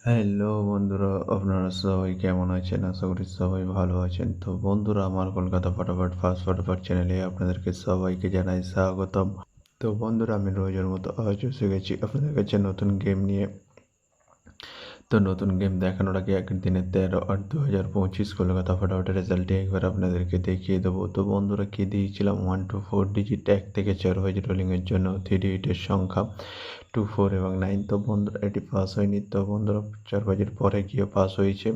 Hello বন্ধুরা, আপনারা সবাই কেমন আছেন? আশা করি সবাই ভালো আছেন। তো বন্ধুরা, আমার কলকাতা ফটাফট ফার্স্ট ফটাফট চ্যানেলে আপনাদেরকে সবাইকে জানাই স্বাগতম। তো বন্ধুরা, আমি রোজের মতো আজও এসে গেছি আপনাদের কাছে নতুন গেম নিয়ে। তো নতুন গেম দেখানোর আগে দিনের 13/8/2025 কলকাতা ফটাফটের রেজাল্টটি একবার আপনাদেরকে দেখিয়ে দেবো। তো বন্ধুরা, কি দিয়েছিলাম 1 to 4 ডিজিট 1 থেকে 4 বাজি রোলিংয়ের জন্য 3 ডিজিটের সংখ্যা 2, 4 এবং 9। তো বন্ধুরা, এটি পাস হয়নি। তো বন্ধুরা, 4 বাজির পরে গিয়ে পাস হয়েছে।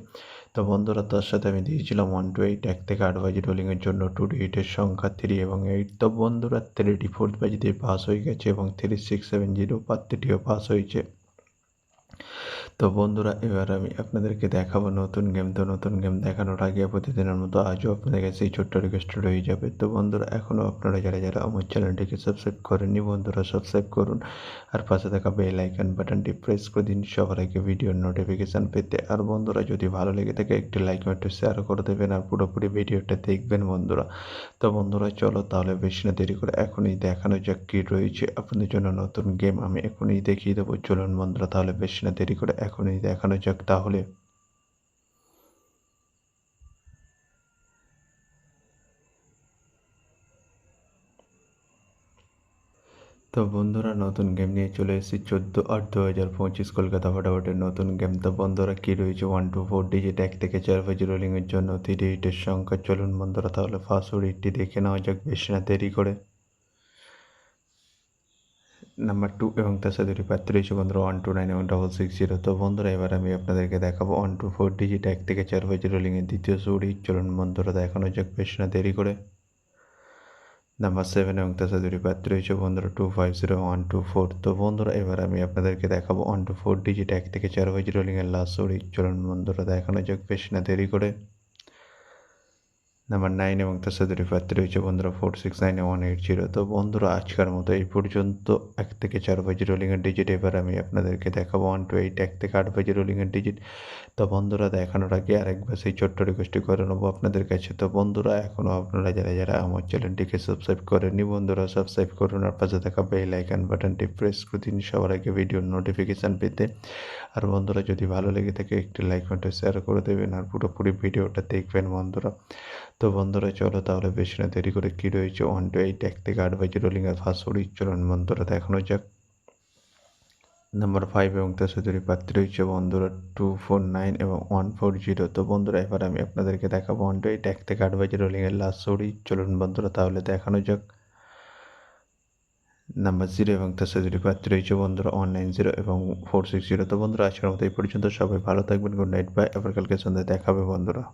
তো বন্ধুরা, তার সাথে আমি দিয়েছিলাম 1 to 8 1 থেকে 8 বাজি রোলিংয়ের জন্য 2 ডিজিটের সংখ্যা 3 এবং 8। তো বন্ধুরা, 3টি 4th বাজিতে পাস হয়ে গেছে এবং 3, 6, 7, 0 পাত্রটিও পাস হয়েছে। তো বন্ধুরা, এবার আমি আপনাদেরকে দেখাবো নতুন গেম। তো নতুন গেম দেখানোর আগে প্রতিদিনের মতো আজও আপনাদের কাছে এই ছোট্ট রিকোয়েস্ট রয়ে যাবে। তো বন্ধুরা, এখনও আপনারা যারা আমার চ্যানেলটিকে সাবস্ক্রাইব করেননি, বন্ধুরা সাবস্ক্রাইব করুন আর পাশে থাকা বেল আইকন বাটনটি প্রেস করে দিন সবার আগে ভিডিওর নোটিফিকেশান পেতে। আর বন্ধুরা, যদি ভালো লেগে থাকে একটি লাইক একটু শেয়ার করে দেবেন আর পুরোপুরি ভিডিওটা দেখবেন বন্ধুরা। তো বন্ধুরা, চলো তাহলে বেশি না দেরি করে এখনই দেখানো যাক কী রয়েছে আপনাদের জন্য নতুন গেম। আমি এখনই দেখিয়ে দেবো। চলুন বন্ধুরা, তাহলে বেশি না দেরি করে এখনই দেখানো যাক তাহলে। তো বন্ধুরা, নতুন গেম নিয়ে চলে এসেছি 14/8/2025 কলকাতা ফটাফটের নতুন গেম। তো বন্ধুরা, কী রয়েছে 1 to 4 ডিজিট 1 থেকে 4 বাজি রোলিংয়ের জন্য 3 ডিজিটের সংখ্যা। চলুন বন্ধুরা, তাহলে ফার্স্ট রিডটি দেখে নেওয়া যাক বেশি না দেরি করে। নাম্বার 2 এবং তার সাথে দুটি পাত্র রয়েছে বন্ধুরা 129 এবং 660। তো বন্ধুরা, এবার আমি আপনাদেরকে দেখাবো 1 to 4 ডিজিট 1 থেকে 4 বাজি রোলিংয়ের দ্বিতীয় সুরি। চলুন বন্ধুরা, দেখানো যাক বেশি না দেরি করে। নাম্বার 7 এবং তার সাথে দুটি পাত্র রয়েছে বন্ধুরা 250 এবং 124। তো বন্ধুরা, এবার আমি আপনাদেরকে দেখাবো 1 to 4 ডিজিট 1 থেকে 4 বাজি রোলিংয়ের লাস্ট সুরি। চলুন বন্ধুরা, দেখানো যাক বেশি না দেরি করে। নাম্বার 9 এবং তার সাথে দুটি প্রার্থী রয়েছে বন্ধুরা 469 এবং 180। তো বন্ধুরা, আজকের মতো এই পর্যন্ত 1 থেকে 4 বাজি রোলিংয়ের ডিজিট। এবার আমি আপনাদেরকে দেখাবো 1 to 8 1 থেকে 8 বাজি রোলিংয়ের ডিজিট। তো বন্ধুরা, দেখানোর আগে আরেকবার সেই ছোট্ট রিকোয়েস্টটি করে নেবো আপনাদের কাছে। তো বন্ধুরা, এখনও আপনারা যারা আমার চ্যানেলটিকে সাবস্ক্রাইব করেননি, বন্ধুরা সাবস্ক্রাইব করুন আর পাশে থাকা বেল আইকন বাটনটি প্রেস করে দিন সবার আগে ভিডিওর নোটিফিকেশান পেতে। আর বন্ধুরা, যদি ভালো লেগে থাকে একটি লাইক কমেন্ট শেয়ার করে দেবেন আর পুরোপুরি ভিডিওটা দেখবেন বন্ধুরা। তো বন্ধুরা, চলো তাহলে বেশি না দেরি করে কী রয়েছে 1 to 8 1 থেকে 8 বাজি রোলিংয়ের ফার্স্ট সুরি। চলুন বন্ধুরা, দেখানো যাক। নাম্বার 5 এবং তার সাথে দুটি প্রার্থী রয়েছে বন্ধুরা 249 এবং 140। তো বন্ধুরা, এবার আমি আপনাদেরকে দেখাবো 1 to 8 1 থেকে 8 বাজি রোলিংয়ের লাস্ট সুরি। চলুন বন্ধুরা, তাহলে দেখানো যাক। নাম্বার 0 এবং তার সাথে দুটি প্রার্থী রয়েছে বন্ধুরা 190 এবং 460। তো বন্ধুরা, আজকের মতো এই পর্যন্ত। সবাই ভালো থাকবেন। Good night, bye. আবার কালকে সন্ধ্যায় দেখা হবে বন্ধুরা।